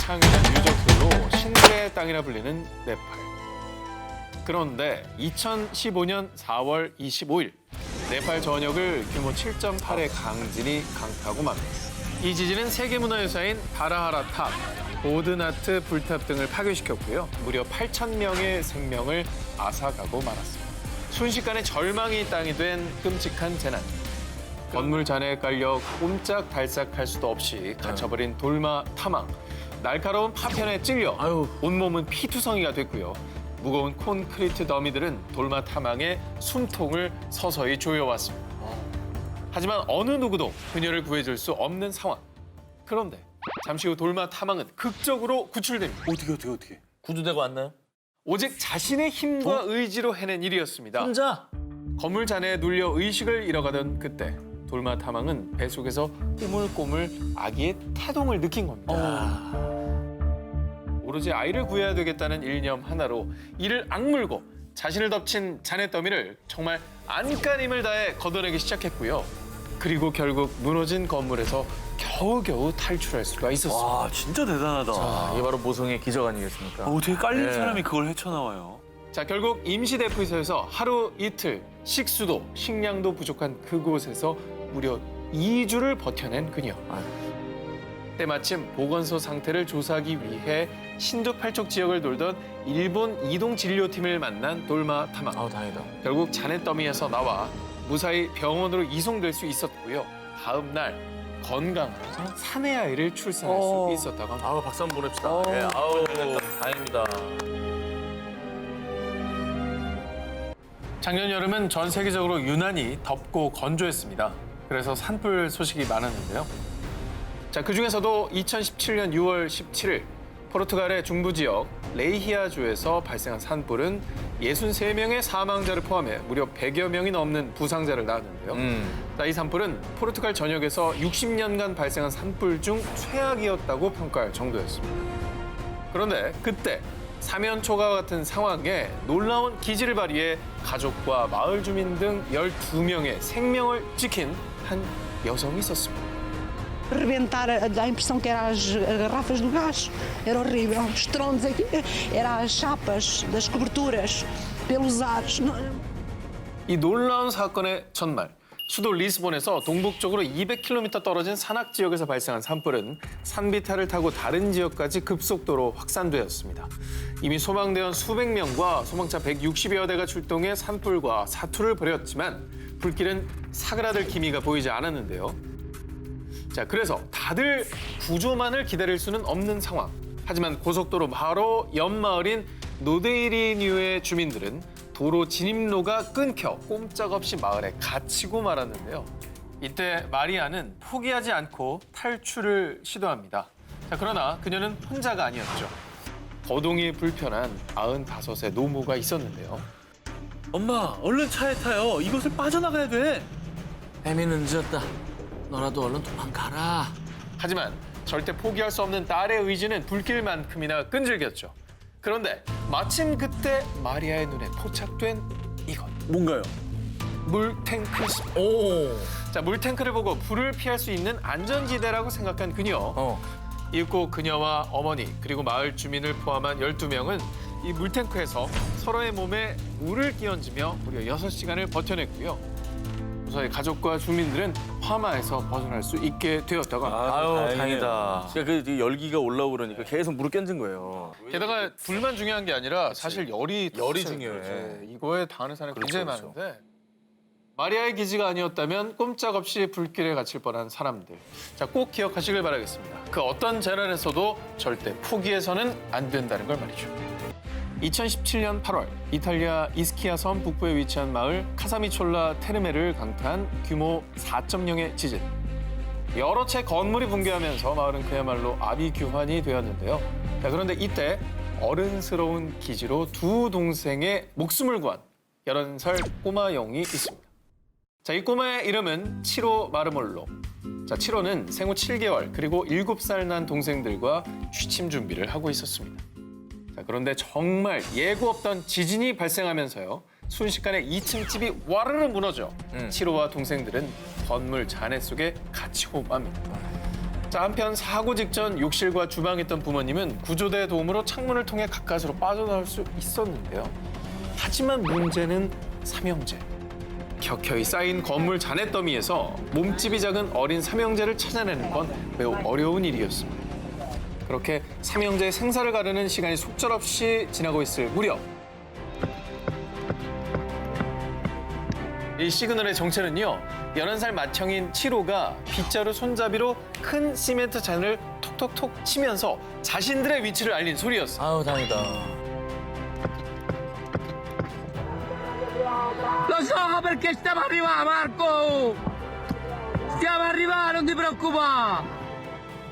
창이나 유적들로 신들의 땅이라 불리는 네팔. 그런데 2015년 4월 25일 네팔 전역을 규모 7.8의 강진이 강타하고 맙니다. 이 지진은 세계문화유산인 바라하라 탑, 보드나트 불탑 등을 파괴시켰고요. 무려 8,000명의 생명을 앗아가고 말았습니다. 순식간에 절망이 땅이 된 끔찍한 재난. 건물 잔해에 깔려 꼼짝달싹할 수도 없이 갇혀버린 돌마 타망. 날카로운 파편에 찔려 온몸은 피투성이가 됐고요. 무거운 콘크리트 더미들은 돌마 타망의 숨통을 서서히 조여왔습니다. 하지만 어느 누구도 그녀를 구해줄 수 없는 상황. 그런데 잠시 후 돌마 타망은 극적으로 구출됩니다. 어떻게? 구조되고 왔나요? 오직 자신의 힘과 의지로 해낸 일이었습니다. 혼자? 건물 잔해에 눌려 의식을 잃어가던 그때 돌마 타망은 배 속에서 꼬물꼬물 아기의 태동을 느낀 겁니다. 오로지 아이를 구해야 되겠다는 일념 하나로 이를 악물고 자신을 덮친 잔해 더미를 정말 안간힘을 다해 걷어내기 시작했고요. 그리고 결국 무너진 건물에서 겨우겨우 탈출할 수가 있었습니다. 와, 진짜 대단하다. 아, 이게 바로 모성의 기적 아니겠습니까? 어떻게 깔린 네. 사람이 그걸 헤쳐나와요? 자, 결국 임시대피소에서 하루 이틀 식수도 식량도 부족한 그곳에서 무려 2주를 버텨낸 그녀. 때마침 보건소 상태를 조사하기 위해 신두팔족 지역을 돌던 일본 이동진료팀을 만난 돌마 타망. 아우, 다행이다. 결국 잔해더미에서 나와 무사히 병원으로 이송될 수 있었고요. 다음 날 건강한 사내 아이를 출산할 수 있었다고 합니다. 아우, 박수 한번 보냅시다. 예, 아우, 다행입니다. 작년 여름은 전 세계적으로 유난히 덥고 건조했습니다. 그래서 산불 소식이 많았는데요. 자, 그중에서도 2017년 6월 17일 포르투갈의 중부 지역 레이히아주에서 발생한 산불은 63명의 사망자를 포함해 무려 100여 명이 넘는 부상자를 낳았는데요. 자, 이 산불은 포르투갈 전역에서 60년간 발생한 산불 중 최악이었다고 평가할 정도였습니다. 그런데 그때 사면초가 같은 상황에 놀라운 기지를 발휘해 가족과 마을 주민 등 12명의 생명을 지킨 한 여성이 있었습니다. Rebentar, a impressão que eram as garrafas do gás. Era horrível. Os tronos aqui, eram as chapas das coberturas, pelos ares. 이 놀라운 사건의 전날, 수도 리스본에서 동북쪽으로 200km 떨어진 산악 지역에서 발생한 산불은 산비탈을 타고 다른 지역까지 급속도로 확산되었습니다. 이미 소방대원 수백 명과 소방차 160여 대가 출동해 산불과 사투를 벌였지만 불길은 사그라들 기미가 보이지 않았는데요. 자, 그래서 다들 구조만을 기다릴 수는 없는 상황. 하지만 고속도로 바로 옆 마을인 노데이리뉴의 주민들은 도로 진입로가 끊겨 꼼짝없이 마을에 갇히고 말았는데요. 이때 마리아는 포기하지 않고 탈출을 시도합니다. 자, 그러나 그녀는 혼자가 아니었죠. 거동이 불편한 95세 노모가 있었는데요. 엄마, 얼른 차에 타요. 이곳을 빠져나가야 돼. 애미는 늦었다. 너라도 얼른 도망가라. 하지만 절대 포기할 수 없는 딸의 의지는 불길만큼이나 끈질겼죠. 그런데 마침 그때 마리아의 눈에 포착된 이것. 뭔가요? 물탱크였습니다. 오. 자, 물탱크를 보고 불을 피할 수 있는 안전지대라고 생각한 그녀. 이윽고 그녀와 어머니 그리고 마을 주민을 포함한 12명은 이 물탱크에서 서로의 몸에 물을 끼얹으며 무려 6시간을 버텨냈고요. 무사히 가족과 주민들은 화마에서 벗어날 수 있게 되었다고 합니다. 아유, 다행이다. 그러니까 그 열기가 올라오고 그러니까 계속 물을 껴준 거예요. 게다가 불만 중요한 게 아니라 사실 열이 열이 컸어요. 중요해. 네, 이거에 당하는 사람이 굉장히 그렇죠. 많은데 마리아의 기지가 아니었다면 꼼짝없이 불길에 갇힐 뻔한 사람들. 자, 꼭 기억하시길 바라겠습니다. 그 어떤 재난에서도 절대 포기해서는 안 된다는 걸 말이죠. 2017년 8월 이탈리아 이스키아 섬 북부에 위치한 마을 카사미촐라 테르메를 강타한 규모 4.0의 지진. 여러 채 건물이 붕괴하면서 마을은 그야말로 아비규환이 되었는데요. 자, 그런데 이때 어른스러운 기지로 두 동생의 목숨을 구한 11살 꼬마 영이 있습니다. 자, 이 꼬마의 이름은 치로 마르몰로. 자, 치로는 생후 7개월 그리고 7살 난 동생들과 취침 준비를 하고 있었습니다. 자, 그런데 정말 예고 없던 지진이 발생하면서요. 순식간에 2층 집이 와르르 무너져 치로와 동생들은 건물 잔해 속에 갇히고 맙니다. 자, 자, 한편 사고 직전 욕실과 주방에 있던 부모님은 구조대의 도움으로 창문을 통해 가까스로 빠져나올 수 있었는데요. 하지만 문제는 삼형제. 켜켜이 쌓인 건물 잔해더미에서 몸집이 작은 어린 삼형제를 찾아내는 건 매우 어려운 일이었습니다. 그렇게 삼형제의 생사를 가르는 시간이 속절없이 지나고 있을 무렵 이 시그널의 정체는요, 11살 맏형인 7호가 빗자루 손잡이로 큰 시멘트 잔을 톡톡톡 치면서 자신들의 위치를 알린 소리였어요. 아우 다행이다. Lo so perché stiamo arrivando, Marco! Stiamo arrivando, non ti preoccupare!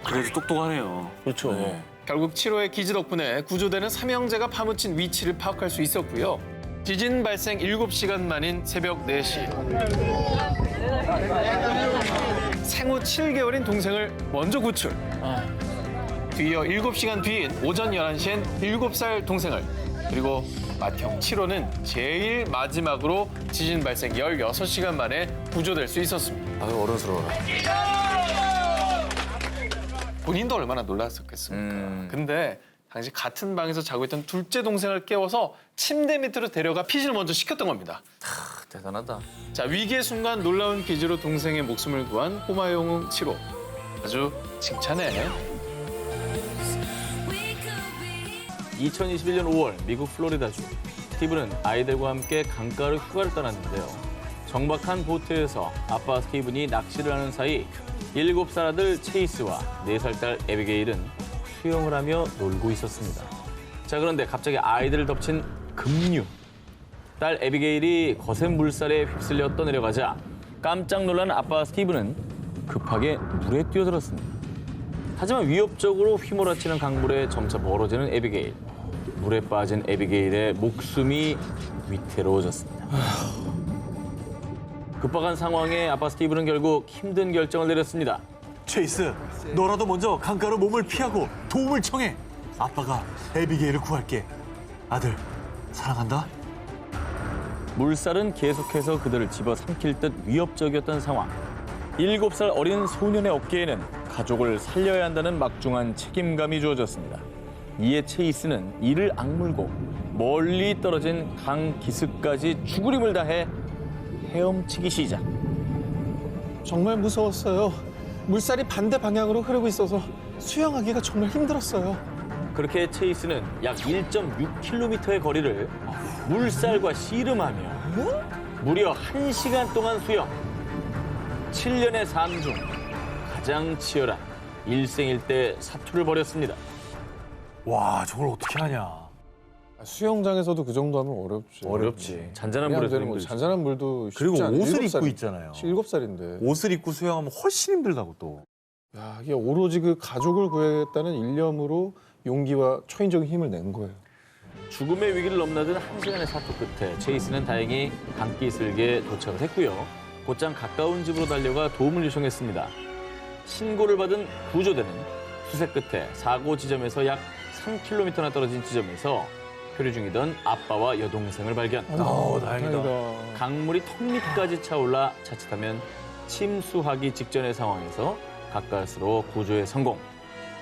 그래도 똑똑하네요. 그렇죠. 결국 7호의 기지 덕분에 구조대는 삼형제가 파묻힌 위치를 파악할 수 있었고요. 지진 발생 7시간 만인 새벽 4시. 생후 7개월인 동생을 먼저 구출. 뒤이어 7시간 뒤인 오전 11시엔 7살 동생을, 그리고 맏형 7호는 제일 마지막으로 지진 발생 16시간 만에 구조될 수 있었습니다. 아유 어른스러워라. 본인도 얼마나 놀랐었겠습니까. 근데 당시 같은 방에서 자고 있던 둘째 동생을 깨워서 침대 밑으로 데려가 피신을 먼저 시켰던 겁니다. 대단하다. 자, 위기의 순간 놀라운 기지로 동생의 목숨을 구한 꼬마영웅 7호. 아주 칭찬해. 2021년 5월 미국 플로리다주 스티브는 아이들과 함께 강가로 휴가를 떠났는데요. 정박한 보트에서 아빠 스티븐이 낚시를 하는 사이 7살 아들 체이스와 4살 딸 에비게일은 수영을 하며 놀고 있었습니다. 자, 그런데 갑자기 아이들을 덮친 급류. 딸 에비게일이 거센 물살에 휩쓸려 떠내려가자 깜짝 놀란 아빠 스티븐은 급하게 물에 뛰어들었습니다. 하지만 위협적으로 휘몰아치는 강물에 점차 멀어지는 에비게일. 물에 빠진 에비게일의 목숨이 위태로워졌습니다. 급박한 상황에 아빠 스티브는 결국 힘든 결정을 내렸습니다. 체이스, 너라도 먼저 강가로 몸을 피하고 도움을 청해. 아빠가 에비게일을 구할게. 아들, 사랑한다. 물살은 계속해서 그들을 집어삼킬 듯 위협적이었던 상황. 7살 어린 소년의 어깨에는 가족을 살려야 한다는 막중한 책임감이 주어졌습니다. 이에 체이스는 이를 악물고 멀리 떨어진 강 기슭까지 죽으림을 다해 헤엄치기 시작. 정말 무서웠어요. 물살이 반대 방향으로 흐르고 있어서 수영하기가 정말 힘들었어요. 그렇게 체이스는 약 1.6km의 거리를 물살과 씨름하며 무려 1시간 동안 수영. 7년의 삶 중 가장 치열한 일생일대 사투를 벌였습니다. 와, 저걸 어떻게 하냐. 수영장에서도 그 정도 하면 어렵지. 어렵지. 잔잔한 그냥 물에서 되는 거. 힘들지. 잔잔한 물도 쉽지 그리고 않아. 옷을 7살. 입고 있잖아요. 7살인데. 옷을 입고 수영하면 훨씬 힘들다고 또. 야, 이게 오로지 그 가족을 구해야겠다는 일념으로 용기와 초인적인 힘을 낸 거예요. 죽음의 위기를 넘나든 1시간의 사투 끝에 체이스는 다행히 강기슭에 도착을 했고요. 곧장 가까운 집으로 달려가 도움을 요청했습니다. 신고를 받은 구조대는 수색 끝에 사고 지점에서 약 3km나 떨어진 지점에서 표류 중이던 아빠와 여동생을 발견. 다행이다. 강물이 턱 밑까지 차올라 자칫하면 침수하기 직전의 상황에서 가까스로 구조에 성공.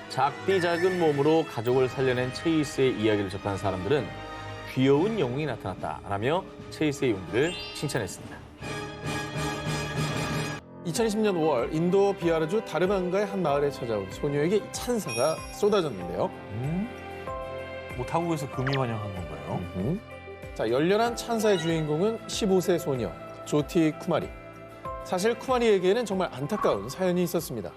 작디 작은 몸으로 가족을 살려낸 체이스의 이야기를 접한 사람들은 귀여운 영웅이 나타났다라며 체이스의 용기를 칭찬했습니다. 2020년 5월 인도 비하르주 다르방가의 한 마을에 찾아온 소녀에게 찬사가 쏟아졌는데요. 뭐 타국에서 금이 환영한 건가요? 자, 열렬한 찬사의 주인공은 15세 소녀 조티 쿠마리. 사실 쿠마리에게는 정말 안타까운 사연이 있었습니다.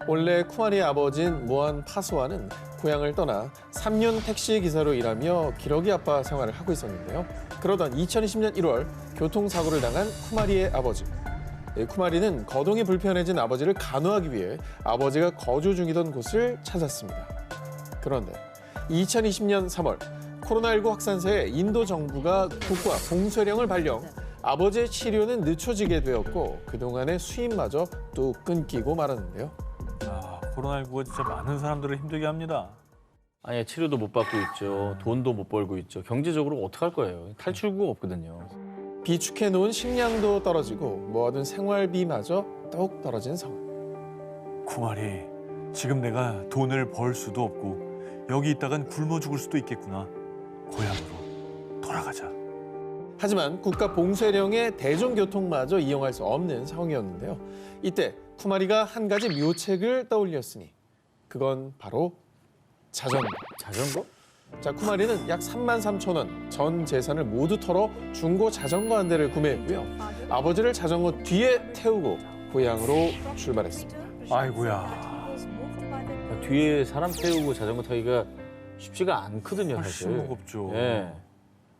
원래 쿠마리의 아버지인 무한 파스와는 고향을 떠나 3년 택시 기사로 일하며 기러기 아빠 생활을 하고 있었는데요. 그러던 2020년 1월 교통사고를 당한 쿠마리의 아버지. 쿠마리는 거동이 불편해진 아버지를 간호하기 위해 아버지가 거주 중이던 곳을 찾았습니다. 그런데 2020년 3월 코로나19 확산세에 인도 정부가 국가 봉쇄령을 발령, 아버지의 치료는 늦춰지게 되었고 그동안의 수입마저 뚝 끊기고 말았는데요. 아, 코로나19가 진짜 많은 사람들을 힘들게 합니다. 아니, 치료도 못 받고 있죠. 돈도 못 벌고 있죠. 경제적으로 어떡할 거예요. 탈출구가 없거든요. 비축해놓은 식량도 떨어지고 모아둔 생활비마저 더욱 떨어진 상황. 쿠마리, 지금 내가 돈을 벌 수도 없고 여기 있다간 굶어 죽을 수도 있겠구나. 고향으로 돌아가자. 하지만 국가 봉쇄령에 대중교통마저 이용할 수 없는 상황이었는데요. 이때 쿠마리가 한 가지 묘책을 떠올렸으니 그건 바로 자전거. 자전거? 자, 쿠마리는 약 33,000원 전 재산을 모두 털어 중고 자전거 한 대를 구매했고요. 아버지를 자전거 뒤에 태우고 고향으로 출발했습니다. 아이고야. 뒤에 사람 태우고 자전거 타기가 쉽지가 않거든요, 훨씬 사실. 무겁죠. 예.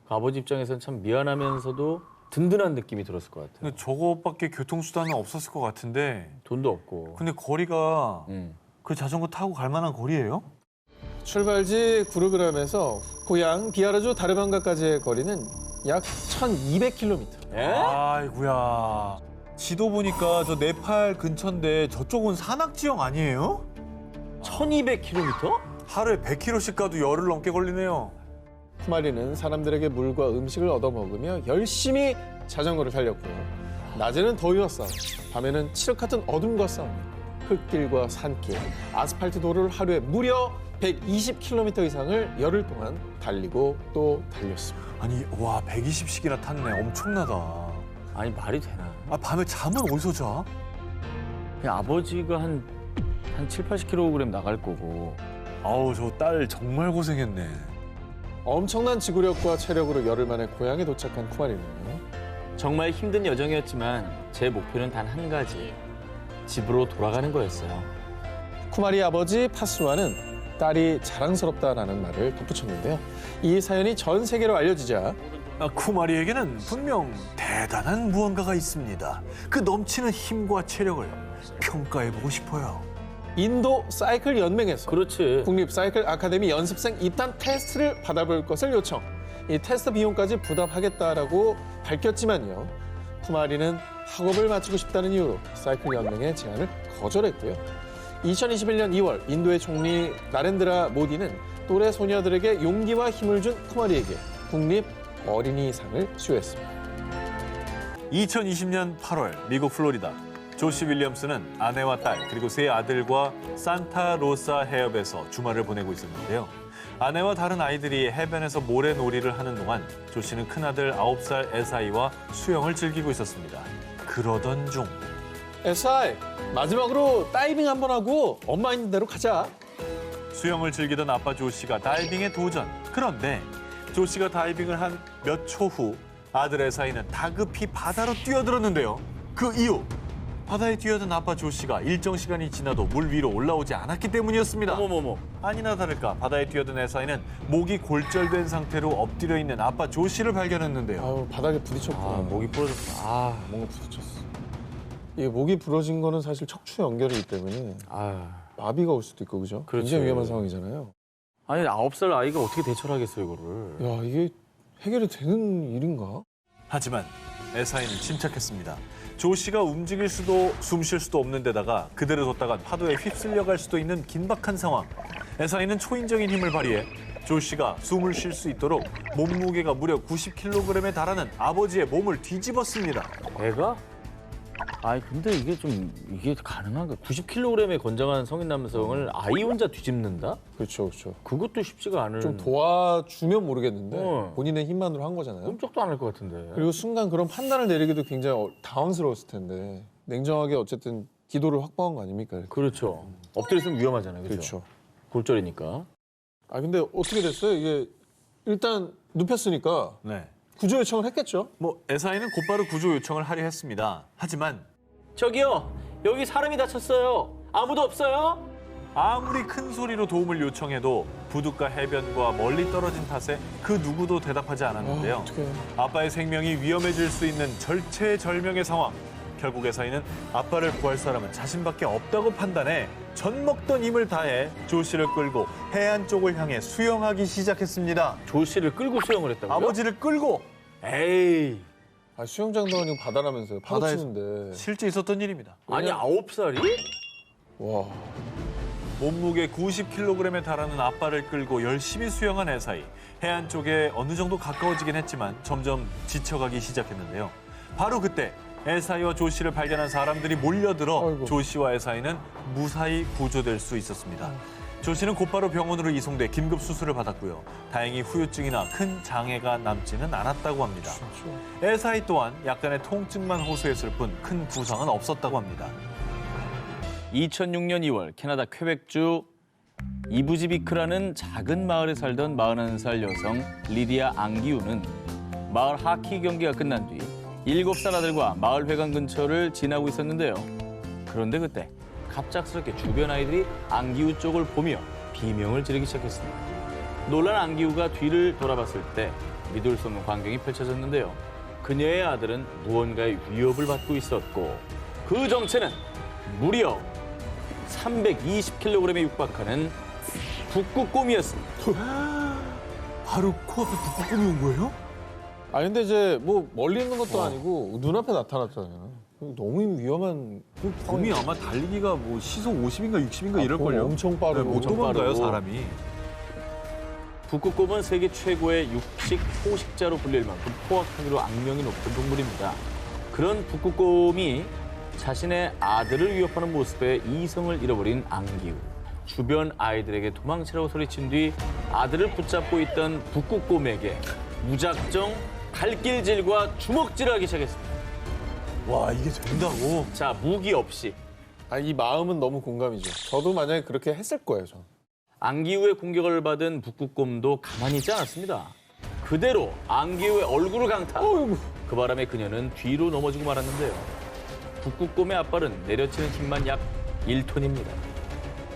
그 아버지 입장에서는 참 미안하면서도 든든한 느낌이 들었을 것 같아요. 근데 저것밖에 교통수단은 없었을 것 같은데. 돈도 없고. 근데 거리가 음. 그 자전거 타고 갈 만한 거리예요? 출발지 구르그람에서 고향 비아르주 다르방가까지의 거리는 약 1,200km. 예? 아이고야. 지도 보니까 저 네팔 근처인데 저쪽은 산악 지형 아니에요? 1200km? 하루에 100km씩 가도 열흘 넘게 걸리네요. 쿠마리는 사람들에게 물과 음식을 얻어먹으며 열심히 자전거를 달렸고요. 낮에는 더위와 싸움, 밤에는 칠흑 같은 어둠과 싸움, 흙길과 산길, 아스팔트 도로를 하루에 무려 120km 이상을 열흘 동안 달리고 또 달렸습니다. 아니, 와, 120씩이나 탔네. 엄청나다. 아니, 말이 되나? 아, 밤에 잠은 어디서 자? 그냥 아버지가 한 7, 80kg 나갈 거고. 아우, 저 딸 정말 고생했네. 엄청난 지구력과 체력으로 열흘 만에 고향에 도착한 쿠마리는 정말 힘든 여정이었지만 제 목표는 단 한 가지. 집으로 돌아가는 거였어요. 쿠마리 아버지 파스와는 딸이 자랑스럽다라는 말을 덧붙였는데요. 이 사연이 전 세계로 알려지자 쿠마리에게는 분명 대단한 무언가가 있습니다. 그 넘치는 힘과 체력을 평가해보고 싶어요. 인도 사이클 연맹에서 그렇지. 국립 사이클 아카데미 연습생 입단 테스트를 받아볼 것을 요청. 이 테스트 비용까지 부담하겠다라고 밝혔지만요. 쿠마리는 학업을 마치고 싶다는 이유로 사이클 연맹의 제안을 거절했고요. 2021년 2월 인도의 총리 나렌드라 모디는 또래 소녀들에게 용기와 힘을 준 쿠마리에게 국립 어린이상을 수여했습니다. 2020년 8월 미국 플로리다. 조시 윌리엄스는 아내와 딸 그리고 세 아들과 산타로사 해협에서 주말을 보내고 있었는데요. 아내와 다른 아이들이 해변에서 모래놀이를 하는 동안 조시는 큰아들 9살 에사이와 수영을 즐기고 있었습니다. 그러던 중 에사이, 마지막으로 다이빙 한번 하고 엄마 있는 대로 가자. 수영을 즐기던 아빠 조시가 다이빙에 도전. 그런데 조시가 다이빙을 한 몇 초 후 아들 에사이는 다급히 바다로 뛰어들었는데요. 그 이유, 바다에 뛰어든 아빠 조시가 일정 시간이 지나도 물 위로 올라오지 않았기 때문이었습니다. 어머머머. 아니나 다를까 바다에 뛰어든 에사이는 목이 골절된 상태로 엎드려 있는 아빠 조시를 발견했는데요. 아우, 바닥에 부딪혔구나. 아, 목이 부러졌다. 아, 뭔가 부딪혔어. 이게 목이 부러진 거는 사실 척추 연결이기 때문에 아. 마비가 올 수도 있고, 그죠? 그렇지. 굉장히 위험한 상황이잖아요. 아니, 9살 아이가 어떻게 대처를 하겠어, 이거를. 야, 이게 해결이 되는 일인가? 하지만 에사이는 침착했습니다. 조시가 움직일 수도 숨 쉴 수도 없는 데다가 그대로 뒀다간 파도에 휩쓸려 갈 수도 있는 긴박한 상황. 에사이는 초인적인 힘을 발휘해 조시가 숨을 쉴 수 있도록 몸무게가 무려 90kg에 달하는 아버지의 몸을 뒤집었습니다. 애가? 아니, 근데 이게 가능한가? 90kg의 건장한 성인 남성을 아이 혼자 뒤집는다? 그렇죠, 그렇죠. 그것도 쉽지가 않은. 좀 도와주면 모르겠는데 어. 본인의 힘만으로 한 거잖아요. 꼼짝도 안 할 것 같은데. 그리고 순간 그런 판단을 내리기도 굉장히 당황스러웠을 텐데 냉정하게 어쨌든 기도를 확보한 거 아닙니까? 그렇죠. 엎드려 있으면 위험하잖아요. 그렇죠? 그렇죠. 골절이니까. 아 근데 어떻게 됐어요? 이게 일단 눕혔으니까 네. 구조 요청을 했겠죠? 뭐 에사이는 곧바로 구조 요청을 하려 했습니다. 하지만 저기요, 여기 사람이 다쳤어요. 아무도 없어요? 아무리 큰 소리로 도움을 요청해도 부둣가 해변과 멀리 떨어진 탓에 그 누구도 대답하지 않았는데요. 어떡해. 아빠의 생명이 위험해질 수 있는 절체절명의 상황. 결국 에사이는 아빠를 구할 사람은 자신밖에 없다고 판단해 젖먹던 힘을 다해 조시를 끌고 해안 쪽을 향해 수영하기 시작했습니다. 조 씨를 끌고 수영을 했다고요? 아버지를 끌고 에이. 아, 수영장도 아니고 바다라면서요. 파도 바다에서. 치는데. 실제 있었던 일입니다. 아니, 9살이? 와. 몸무게 90kg에 달하는 아빠를 끌고 열심히 수영한 에사이. 해안 쪽에 어느 정도 가까워지긴 했지만 점점 지쳐가기 시작했는데요. 바로 그때 에사이와 조 씨를 발견한 사람들이 몰려들어 아이고. 조 씨와 에사이는 무사히 구조될 수 있었습니다. 조 씨는 곧바로 병원으로 이송돼 긴급 수술을 받았고요. 다행히 후유증이나 큰 장애가 남지는 않았다고 합니다. 에사이 또한 약간의 통증만 호소했을 뿐 큰 부상은 없었다고 합니다. 2006년 2월 캐나다 퀘벡주 이부지비크라는 작은 마을에 살던 41살 여성 리디아 앙기우는 마을 하키 경기가 끝난 뒤 7살 아들과 마을 회관 근처를 지나고 있었는데요. 그런데 그때 갑작스럽게 주변 아이들이 앙기우 쪽을 보며 비명을 지르기 시작했습니다. 놀란 앙기우가 뒤를 돌아봤을 때 믿을 수 없는 광경이 펼쳐졌는데요. 그녀의 아들은 무언가의 위협을 받고 있었고 그 정체는 무려 320kg에 육박하는 북극곰이었습니다. 바로 코앞에 북극곰이 온 거예요? 아 근데 이제 뭐 멀리 있는 것도 아니고 눈앞에 나타났잖아요. 너무 위험한 곰이 아마 달리기가 뭐 시속 50인가 60인가 이럴걸요. 엄청 빠르고 못 도망가요, 사람이. 북극곰은 세계 최고의 육식 포식자로 불릴 만큼 포악하기로 악명이 높은 동물입니다. 그런 북극곰이 자신의 아들을 위협하는 모습에 이성을 잃어버린 앙기우. 주변 아이들에게 도망치라고 소리친 뒤 아들을 붙잡고 있던 북극곰에게 무작정 갈길질과 주먹질을 하기 시작했습니다. 와, 이게 된다고? 자, 무기 없이 이 마음은 너무 공감이죠. 저도 만약에 그렇게 했을 거예요, 전. 앙기우의 공격을 받은 북극곰도 가만히 있지 않았습니다. 그대로 앙기우의 얼굴을 강타. 그 바람에 그녀는 뒤로 넘어지고 말았는데요. 북극곰의 앞발은 내려치는 힘만 약 1톤입니다.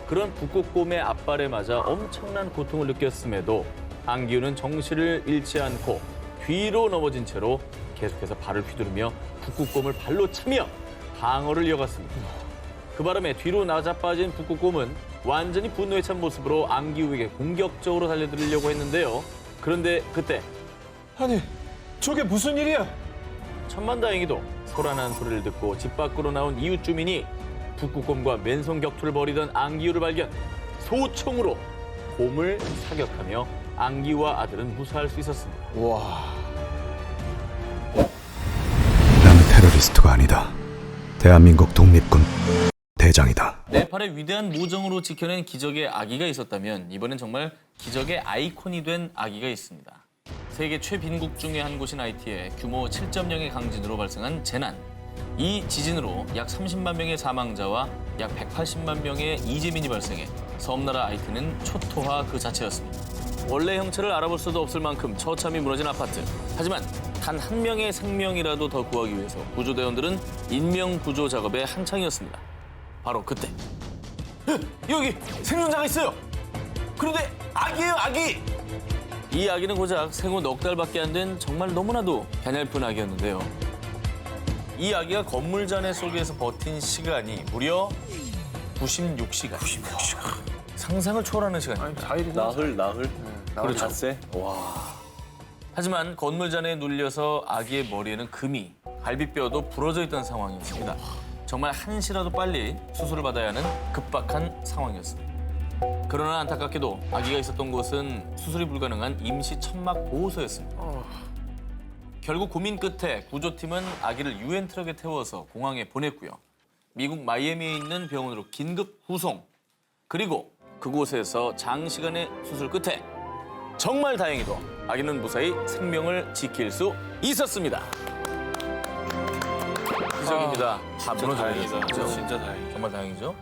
그런 북극곰의 앞발에 맞아 엄청난 고통을 느꼈음에도 앙기우는 정신을 잃지 않고 뒤로 넘어진 채로 계속해서 발을 휘두르며 북극곰을 발로 차며 방어를 이어갔습니다. 그 바람에 뒤로 나자빠진 북극곰은 완전히 분노에 찬 모습으로 앙기우에게 공격적으로 달려들려고 했는데요. 그런데 그때 아니, 저게 무슨 일이야? 천만다행히도 소란한 소리를 듣고 집 밖으로 나온 이웃 주민이 북극곰과 맨손 격투를 벌이던 앙기우를 발견, 소총으로 곰을 사격하며 앙기우와 아들은 무사할 수 있었습니다. 와. 나는 테러리스트가 아니다. 대한민국 독립군 대장이다. 네팔의 위대한 모정으로 지켜낸 기적의 아기가 있었다면 이번엔 정말 기적의 아이콘이 된 아기가 있습니다. 세계 최빈국 중의 한 곳인 하이티에 규모 7.0의 강진으로 발생한 재난. 이 지진으로 약 30만 명의 사망자와 약 180만 명의 이재민이 발생해 섬나라 하이티는 초토화 그 자체였습니다. 원래 형체를 알아볼 수도 없을 만큼 처참히 무너진 아파트. 하지만 단 한 명의 생명이라도 더 구하기 위해서 구조대원들은 인명 구조 작업에 한창이었습니다. 바로 그때 여기 생존자가 있어요. 그런데 아기예요, 아기. 이 아기는 고작 생후 넉 달밖에 안 된 정말 너무나도 가냘픈 아기였는데요. 이 아기가 건물 잔해 속에서 버틴 시간이 무려 96시간. 96시간. 상상을 초월하는 시간입니다. 나흘. 그렇죠. 닷새. 하지만 건물 잔해에 눌려서 아기의 머리에는 금이, 갈비뼈도 부러져 있던 상황이었습니다. 정말 한시라도 빨리 수술을 받아야 하는 급박한 상황이었습니다. 그러나 안타깝게도 아기가 있었던 곳은 수술이 불가능한 임시 천막 보호소였습니다. 결국 고민 끝에 구조팀은 아기를 유엔 트럭에 태워서 공항에 보냈고요. 미국 마이애미에 있는 병원으로 긴급 후송. 그리고 그곳에서 장시간의 수술 끝에 정말 다행히도 아기는 무사히 생명을 지킬 수 있었습니다. 기적입니다. 진짜 다행이다. 진짜 다행이다. 정말 다행이죠.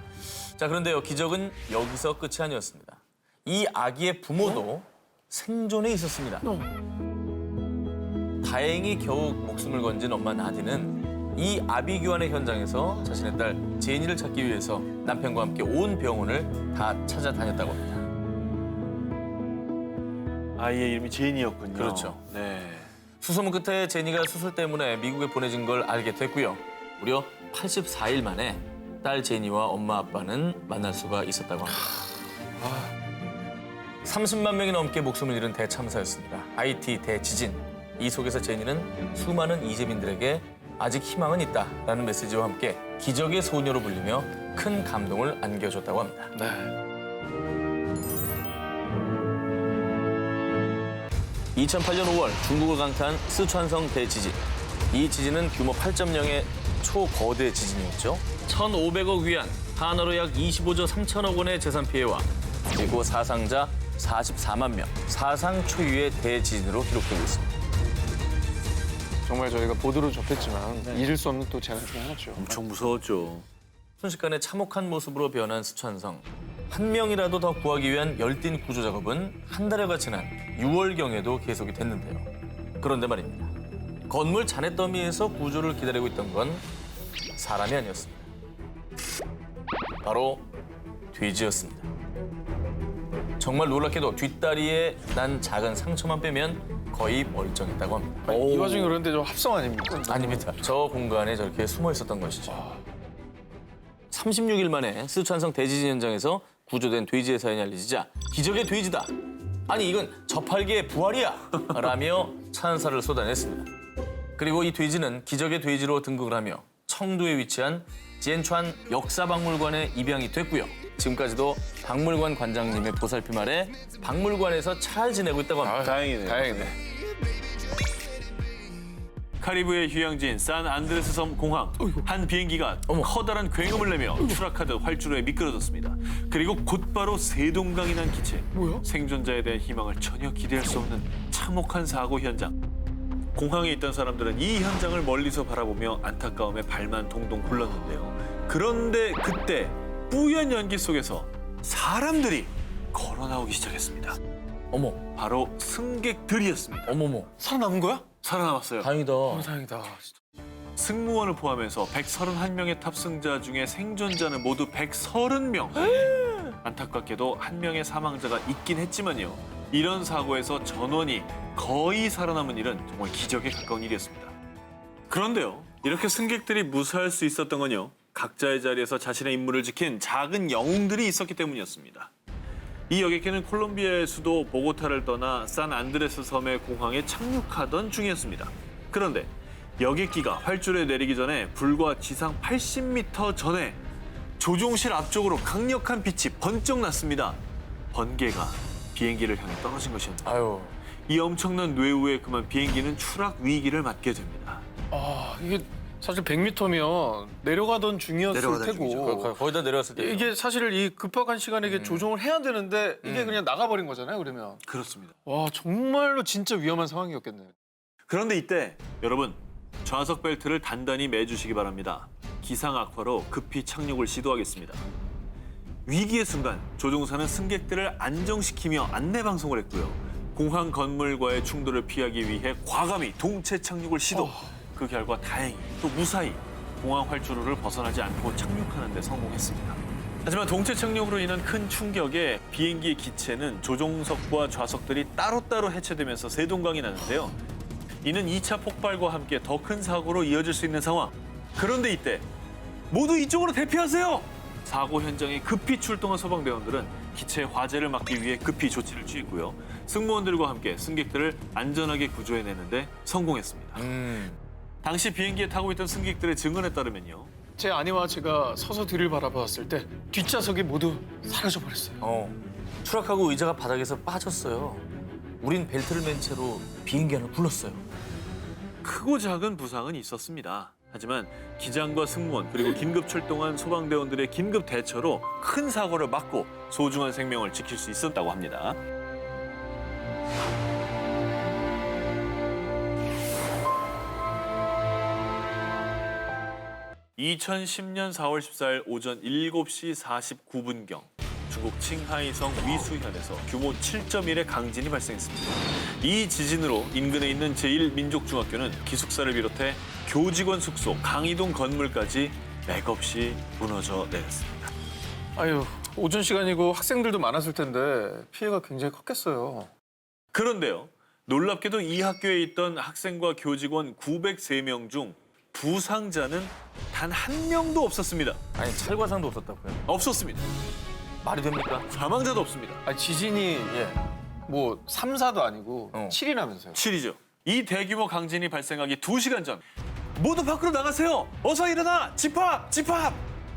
자, 그런데요, 기적은 여기서 끝이 아니었습니다. 이 아기의 부모도 생존에 있었습니다. 다행히 겨우 목숨을 건진 엄마 나디는 이 아비 교환의 현장에서 자신의 딸 제니를 찾기 위해서 남편과 함께 온 병원을 다 찾아다녔다고 합니다. 아이의 이름이 제인이었군요. 그렇죠. 네. 수소문 끝에 제니가 수술 때문에 미국에 보내진 걸 알게 됐고요. 무려 84일 만에 딸 제니와 엄마 아빠는 만날 수가 있었다고 합니다. 30만 명이 넘게 목숨을 잃은 대참사였습니다. 하이티 대지진. 이 속에서 제니는 수많은 이재민들에게 아직 희망은 있다라는 메시지와 함께 기적의 소녀로 불리며 큰 감동을 안겨줬다고 합니다. 네. 2008년 5월 중국을 강타한 스촨성 대지진. 이 지진은 규모 8.0의 초거대 지진이었죠. 1,500억 위안, 한화로 약 25조 3천억 원의 재산 피해와 그리고 사상자 44만 명, 사상 초유의 대지진으로 기록되고 있습니다. 정말 저희가 보도로 접했지만 잊을 수 없는 또 재난 중에 하나죠. 엄청 무서웠죠. 순식간에 참혹한 모습으로 변한 스촨성. 한 명이라도 더 구하기 위한 열띤 구조 작업은 한 달여가 지난 6월경에도 계속이 됐는데요. 그런데 말입니다. 건물 잔해 더미에서 구조를 기다리고 있던 건 사람이 아니었습니다. 바로 돼지였습니다. 정말 놀랍게도 뒷다리에 난 작은 상처만 빼면 거의 멀쩡했다고 합니다. 이 와중에 그런데 좀 합성 아닙니까? 아닙니다. 저 공간에 저렇게 숨어 있었던 것이죠. 36일 만에 스촨성 대지진 현장에서 구조된 돼지의 사연이 알려지자 기적의 돼지다. 아니 이건 저팔계의 부활이야. 라며 찬사를 쏟아냈습니다. 그리고 이 돼지는 기적의 돼지로 등극을 하며 청두에 위치한 지엔촨 역사박물관에 입양이 됐고요. 지금까지도 박물관 관장님의 보살핌 아래 박물관에서 잘 지내고 있다고 합니다. 다행이네요. 다행이네. 카리브해 휴양지인 산 안드레스 섬 공항. 한 비행기가 커다란 굉음을 내며 추락하듯 활주로에 미끄러졌습니다. 그리고 곧바로 세동강이 난 기체. 생존자에 대한 희망을 전혀 기대할 수 없는 참혹한 사고 현장. 공항에 있던 사람들은 이 현장을 멀리서 바라보며 안타까움에 발만 동동 굴렀는데요. 그런데 그때 뿌연 연기 속에서 사람들이 걸어 나오기 시작했습니다. 어머, 바로 승객들이었습니다. 어머머. 살아남은 거야? 살아남았어요. 다행이다. 다행이다. 승무원을 포함해서 131명의 탑승자 중에 생존자는 모두 130명. 안타깝게도 한 명의 사망자가 있긴 했지만요. 이런 사고에서 전원이 거의 살아남은 일은 정말 기적에 가까운 일이었습니다. 그런데요, 이렇게 승객들이 무사할 수 있었던 건요. 각자의 자리에서 자신의 임무를 지킨 작은 영웅들이 있었기 때문이었습니다. 이 여객기는 콜롬비아의 수도 보고타를 떠나 산 안드레스 섬의 공항에 착륙하던 중이었습니다. 그런데 여객기가 활주로에 내리기 전에 불과 지상 80m 전에 조종실 앞쪽으로 강력한 빛이 번쩍 났습니다. 번개가 비행기를 향해 떨어진 것이었는데 아유. 이 엄청난 뇌우에 그만 비행기는 추락 위기를 맞게 됩니다. 아, 이게 사실 100m면 내려가던 중이었을 테고. 거의 다 내려왔을 때. 이게 사실 이 급박한 시간에 이게 조종을 해야 되는데 이게 그냥 나가버린 거잖아요, 그러면. 그렇습니다. 와, 정말로 진짜 위험한 상황이었겠네요. 그런데 이때 여러분 좌석 벨트를 단단히 매주시기 바랍니다. 기상 악화로 급히 착륙을 시도하겠습니다. 위기의 순간 조종사는 승객들을 안정시키며 안내 방송을 했고요. 공항 건물과의 충돌을 피하기 위해 과감히 동체 착륙을 시도. 그 결과 다행히 또 무사히 공항 활주로를 벗어나지 않고 착륙하는 데 성공했습니다. 하지만 동체 착륙으로 인한 큰 충격에 비행기의 기체는 조종석과 좌석들이 따로따로 해체되면서 세동강이 나는데요. 이는 2차 폭발과 함께 더 큰 사고로 이어질 수 있는 상황. 그런데 이때 모두 이쪽으로 대피하세요! 사고 현장에 급히 출동한 소방대원들은 기체의 화재를 막기 위해 급히 조치를 취했고요. 승무원들과 함께 승객들을 안전하게 구조해내는데 성공했습니다. 당시 비행기에 타고 있던 승객들의 증언에 따르면요. 제 아내와 제가 서서 뒤를 바라봤을 때 뒷좌석이 모두 사라져버렸어요. 추락하고 의자가 바닥에서 빠졌어요. 우린 벨트를 맨 채로 비행기 안을 굴렀어요. 크고 작은 부상은 있었습니다. 하지만 기장과 승무원 그리고 긴급 출동한 소방대원들의 긴급 대처로 큰 사고를 막고 소중한 생명을 지킬 수 있었다고 합니다. (2010년 4월 14일) 오전 7시 49분경 중국 칭하이성 위수현에서 규모 7.1의 강진이 발생했습니다. 이 지진으로 인근에 있는 제1민족중학교는 기숙사를 비롯해 교직원 숙소, 강의동 건물까지 맥없이 무너져 내렸습니다. 아유, 오전 시간이고 학생들도 많았을 텐데 피해가 굉장히 컸겠어요. 그런데요, 놀랍게도 이 학교에 있던 학생과 교직원 903명 중 부상자는 단 한 명도 없었습니다. 아니, 찰과상도 없었다고요? 없었습니다. 말이 됩니까? 사망자도 없습니다. 아니, 지진이 뭐 3, 4도 아니고 7이라면서요. 7이죠. 이 대규모 강진이 발생하기 2시간 전 모두 밖으로 나가세요. 어서 일어나. 집합! 집합!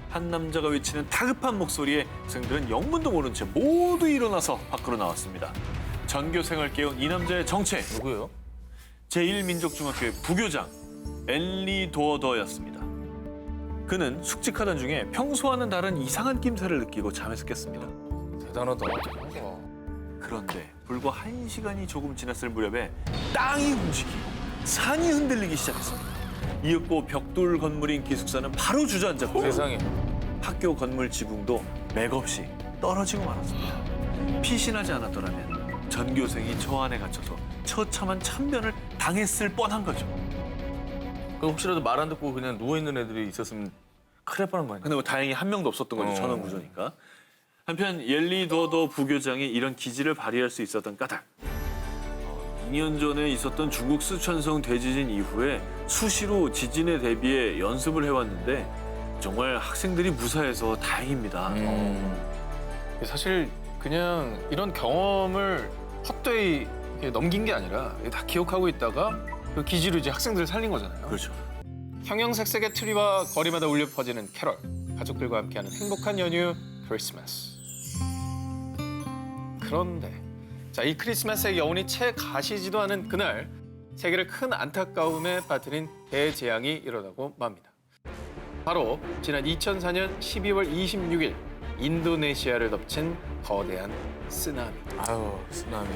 한 남자가 외치는 다급한 목소리에 학생들은 영문도 모른 채 모두 일어나서 밖으로 나왔습니다. 전교생을 깨운 이 남자의 정체. 누구예요? 제1민족중학교의 부교장 엘리 도어더였습니다. 그는 숙직하던 중에 평소와는 다른 이상한 낌새를 느끼고 잠에서 깼습니다. 대단하다. 그런데 불과 1시간이 조금 지났을 무렵에 땅이 움직이고 산이 흔들리기 시작했습니다. 이윽고 벽돌 건물인 기숙사는 바로 주저앉았고 세상에. 학교 건물 지붕도 맥없이 떨어지고 말았습니다. 피신하지 않았더라면 전교생이 저 안에 갇혀서 처참한 참변을 당했을 뻔한 거죠. 그 혹시라도 말 안 듣고 그냥 누워 있는 애들이 있었으면 큰일 날 뻔한 거 아니야? 근데 뭐 다행히 한 명도 없었던 거죠. 전원 구조니까. 한편 옐리 도더 부교장이 이런 기지를 발휘할 수 있었던 까닭. 2년 전에 있었던 중국 쓰촨성 대지진 이후에 수시로 지진에 대비해 연습을 해왔는데 정말 학생들이 무사해서 다행입니다. 사실 그냥 이런 경험을 헛되이 이렇게 넘긴 게 아니라 다 기억하고 있다가 그 기지로 이제 학생들을 살린 거잖아요. 그렇죠. 형형색색의 트리와 거리마다 울려 퍼지는 캐럴, 가족들과 함께하는 행복한 연휴 크리스마스. 그런데 이 크리스마스의 여운이 채 가시지도 않은 그날 세계를 큰 안타까움에 빠뜨린 대재앙이 일어나고 맙니다. 바로 지난 2004년 12월 26일 인도네시아를 덮친 거대한 쓰나미. 아유, 쓰나미.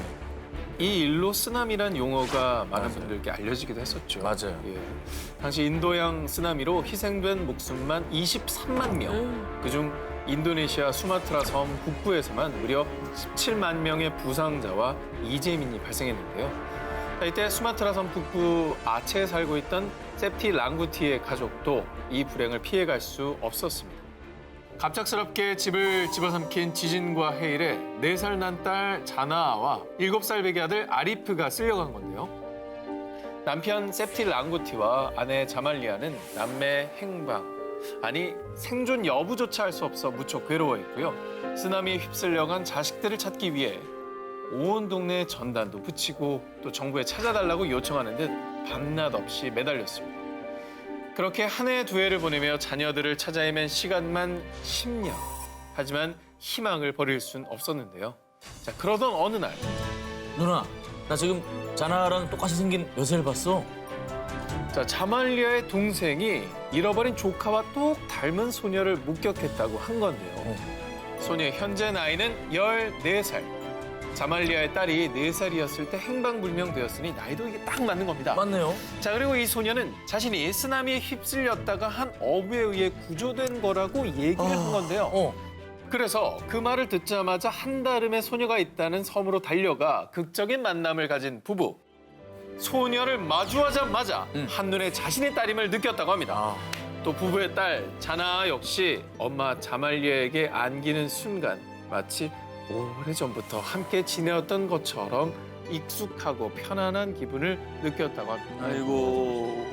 이 일로 쓰나미란 용어가 많은 분들께 알려지기도 했었죠. 맞아요. 예. 당시 인도양 쓰나미로 희생된 목숨만 23만 명. 그중 인도네시아 수마트라 섬 북부에서만 무려 17만 명의 부상자와 이재민이 발생했는데요. 이때 수마트라 섬 북부 아체에 살고 있던 세프티 랑구티의 가족도 이 불행을 피해갈 수 없었습니다. 갑작스럽게 집을 집어삼킨 지진과 해일에 4살 난 딸 자나와 7살 배기 아들 아리프가 쓸려간 건데요. 남편 세프티 랑구티와 아내 자말리아는 남매 행방, 아니 생존 여부조차 알 수 없어 무척 괴로워했고요. 쓰나미에 휩쓸려간 자식들을 찾기 위해 온 동네에 전단도 붙이고 또 정부에 찾아달라고 요청하는 듯 밤낮 없이 매달렸습니다. 그렇게 한 해 두 해를 보내며 자녀들을 찾아 헤맨 시간만 10년. 하지만 희망을 버릴 순 없었는데요. 자, 그러던 어느 날 누나, 나 지금 자나랑 똑같이 생긴 여자를 봤어. 자말리아의 동생이 잃어버린 조카와 똑 닮은 소녀를 목격했다고 한 건데요. 소녀의 현재 나이는 14살. 자말리아의 딸이 4살이었을 때 행방불명되었으니 나이도 이게 딱 맞는 겁니다. 맞네요. 자, 그리고 이 소녀는 자신이 쓰나미에 휩쓸렸다가 한 어부에 의해 구조된 거라고 얘기를 한 건데요. 그래서 그 말을 듣자마자 한달음에 소녀가 있다는 섬으로 달려가 극적인 만남을 가진 부부. 소녀를 마주하자마자 한눈에 자신의 딸임을 느꼈다고 합니다. 또 부부의 딸 자나 역시 엄마 자말리아에게 안기는 순간 마치 오래전부터 함께 지내었던 것처럼 익숙하고 편안한 기분을 느꼈다고 합니다. 아이고.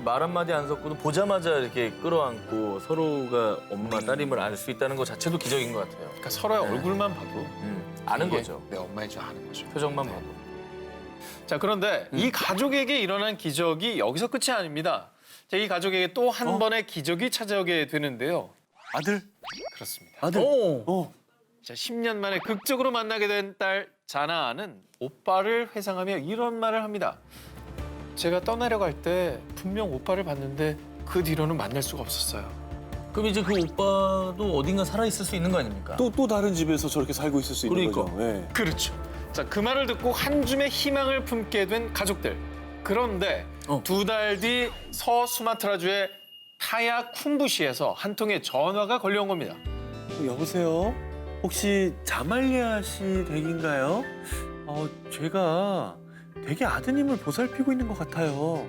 말 한마디 안 섞고도 보자마자 이렇게 끌어안고 서로가 엄마, 딸임을 알 수 있다는 것 자체도 기적인 것 같아요. 그러니까 서로의 얼굴만 봐도 아는 이게 거죠. 내 엄마인 줄 아는 거죠. 표정만 봐도. 자, 그런데 이 가족에게 일어난 기적이 여기서 끝이 아닙니다. 자, 이 가족에게 또 한 번의 기적이 찾아오게 되는데요. 아들? 그렇습니다. 아들? 자, 10년 만에 극적으로 만나게 된 딸 자나는 오빠를 회상하며 이런 말을 합니다. 제가 떠나려갈 때 분명 오빠를 봤는데 그 뒤로는 만날 수가 없었어요. 그럼 이제 그 오빠도 어딘가 살아있을 수 있는 거 아닙니까? 또 다른 집에서 저렇게 살고 있을 수 있는 그러니까. 거죠. 예. 그렇죠. 자, 그 말을 듣고 한 줌의 희망을 품게 된 가족들. 그런데 2달 뒤 서수마트라주의 타야 쿰부시에서 한 통의 전화가 걸려온 겁니다. 여보세요? 혹시 자말리아 씨 댁인가요? 제가 댁에 아드님을 보살피고 있는 것 같아요.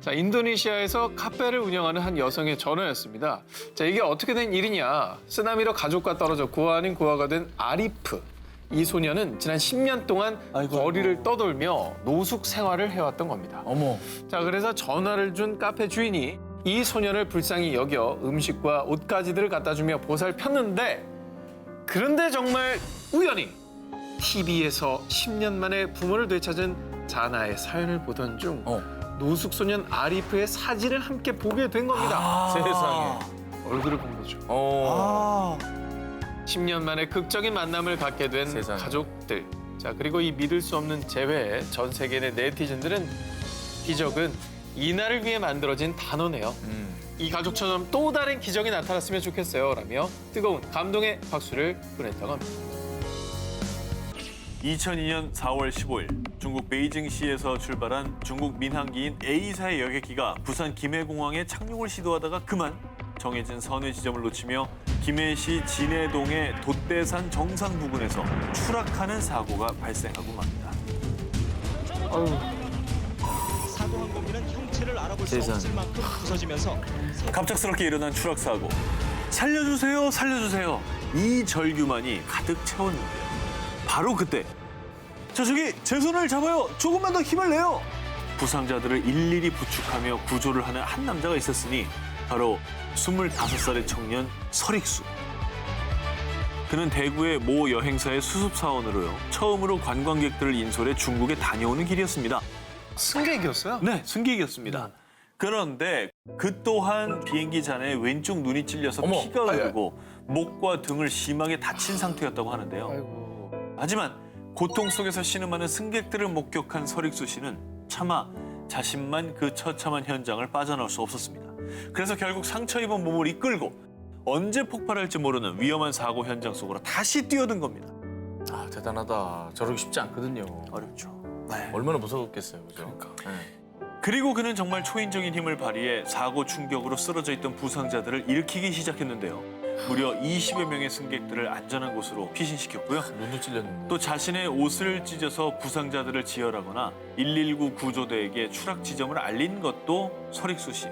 자, 인도네시아에서 카페를 운영하는 한 여성의 전화였습니다. 자, 이게 어떻게 된 일이냐? 쓰나미로 가족과 떨어져 고아 아닌 고아가 된 아리프. 이 소녀는 지난 10년 동안 거리를 떠돌며 노숙 생활을 해왔던 겁니다. 어머. 자, 그래서 전화를 준 카페 주인이 이 소녀를 불쌍히 여겨 음식과 옷가지들을 갖다 주며 보살폈는데, 그런데 정말 우연히 TV에서 10년 만에 부모를 되찾은 자나의 사연을 보던 중 노숙소년 아리프의 사진을 함께 보게 된 겁니다. 세상에. 얼굴을 본 거죠. 10년 만에 극적인 만남을 갖게 된 세상에. 가족들. 자, 그리고 이 믿을 수 없는 재회에 전 세계의 네티즌들은 기적은 이날을 위해 만들어진 단어네요. 이 가족처럼 또 다른 기적이 나타났으면 좋겠어요. 라며 뜨거운 감동의 박수를 보냈다고 합니다. 2002년 4월 15일 중국 베이징시에서 출발한 중국 민항기인 A사의 여객기가 부산 김해공항에 착륙을 시도하다가 그만 정해진 선회 지점을 놓치며 김해시 진해동의 돛대산 정상 부근에서 추락하는 사고가 발생하고 맙니다. 사고 항공기는 형체를 알아볼 수 없을 만큼 부서지면서 갑작스럽게 일어난 추락 사고. 살려주세요, 살려주세요. 이 절규만이 가득 채웠는데요. 바로 그때 저기 제 손을 잡아요. 조금만 더 힘을 내요. 부상자들을 일일이 부축하며 구조를 하는 한 남자가 있었으니 바로 25살의 청년 설익수. 그는 대구의 모 여행사의 수습사원으로요. 처음으로 관광객들을 인솔해 중국에 다녀오는 길이었습니다. 승객이었어요? 네, 승객이었습니다. 그런데 그 또한 비행기 잔에 왼쪽 눈이 찔려서 피가 흐르고 목과 등을 심하게 다친 상태였다고 하는데요. 아이고. 하지만 고통 속에서 신음하는 승객들을 목격한 설익수 씨는 차마 자신만 그 처참한 현장을 빠져나올 수 없었습니다. 그래서 결국 상처 입은 몸을 이끌고 언제 폭발할지 모르는 위험한 사고 현장 속으로 다시 뛰어든 겁니다. 아, 대단하다. 저러기 쉽지 않거든요. 어렵죠. 얼마나 무서웠겠어요, 그죠? 그러니까. 그리고 그는 정말 초인적인 힘을 발휘해 사고 충격으로 쓰러져 있던 부상자들을 일으키기 시작했는데요. 무려 20여 명의 승객들을 안전한 곳으로 피신시켰고요. 눈도 찔렸는데. 또 자신의 옷을 찢어서 부상자들을 지혈하거나 119 구조대에게 추락 지점을 알린 것도 설익수 씨.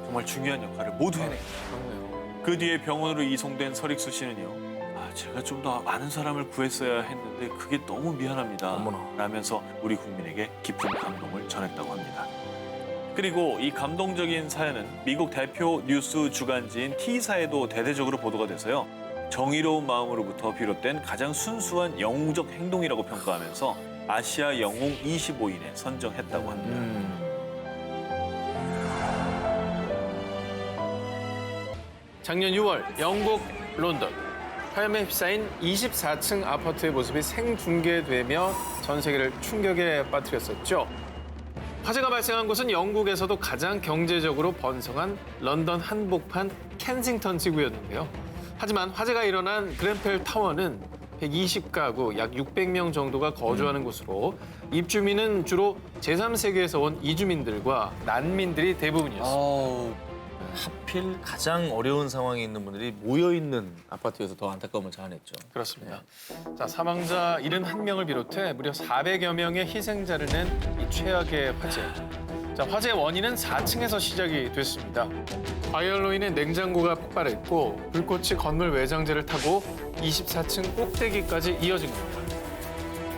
정말 중요한 역할을 모두 해냈죠. 그렇네요. 그 뒤에 병원으로 이송된 설익수 씨는요. 제가 좀 더 많은 사람을 구했어야 했는데 그게 너무 미안합니다. 어머나. 라면서 우리 국민에게 깊은 감동을 전했다고 합니다. 그리고 이 감동적인 사연은 미국 대표 뉴스 주간지인 T사에도 대대적으로 보도가 돼서요. 정의로운 마음으로부터 비롯된 가장 순수한 영웅적 행동이라고 평가하면서 아시아 영웅 25인에 선정했다고 합니다. 작년 6월 영국 런던 화염에 휩싸인 24층 아파트의 모습이 생중계되며 전 세계를 충격에 빠뜨렸었죠. 화재가 발생한 곳은 영국에서도 가장 경제적으로 번성한 런던 한복판 켄싱턴 지구였는데요. 하지만 화재가 일어난 그ren펠 타워는 120가구, 약 600명 정도가 거주하는 곳으로 입주민은 주로 제3세계에서 온 이주민들과 난민들이 대부분이었습니다. 하필 가장 어려운 상황에 있는 분들이 모여있는 아파트여서 더 안타까움을 자아냈죠. 그렇습니다. 자, 사망자 71명을 비롯해 무려 400여 명의 희생자를 낸 이 최악의 화재. 자, 화재의 원인은 4층에서 시작이 됐습니다. 파이어로 인해 냉장고가 폭발했고 불꽃이 건물 외장재를 타고 24층 꼭대기까지 이어진 겁니다.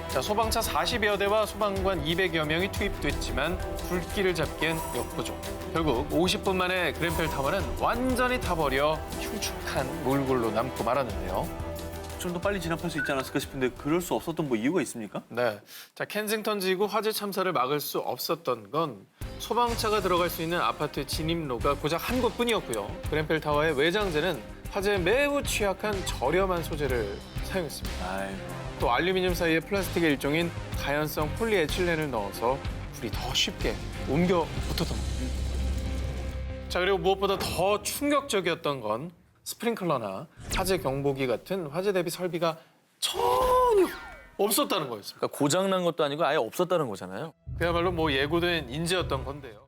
자, 소방차 40여 대와 소방관 200여 명이 투입됐지만 불길을 잡기엔 역부족. 결국 50분 만에 그ren펠 타워는 완전히 타버려 흉측한 몰골로 남고 말았는데요. 좀 더 빨리 진압할 수 있지 않았을까 싶은데 그럴 수 없었던 뭐 이유가 있습니까? 네, 자 켄싱턴 지구 화재 참사를 막을 수 없었던 건 소방차가 들어갈 수 있는 아파트 진입로가 고작 한 곳뿐이었고요. 그ren펠 타워의 외장재는 화재에 매우 취약한 저렴한 소재를 사용했습니다. 아이고. 또 알루미늄 사이에 플라스틱의 일종인 가연성 폴리에틸렌을 넣어서 불이 더 쉽게 옮겨 붙었던 겁니다. 자, 그리고 무엇보다 더 충격적이었던 건 스프링클러나 화재 경보기 같은 화재 대비 설비가 전혀 없었다는 거였습니다. 그러니까 고장난 것도 아니고 아예 없었다는 거잖아요. 그야말로 뭐 예고된 인재였던 건데요.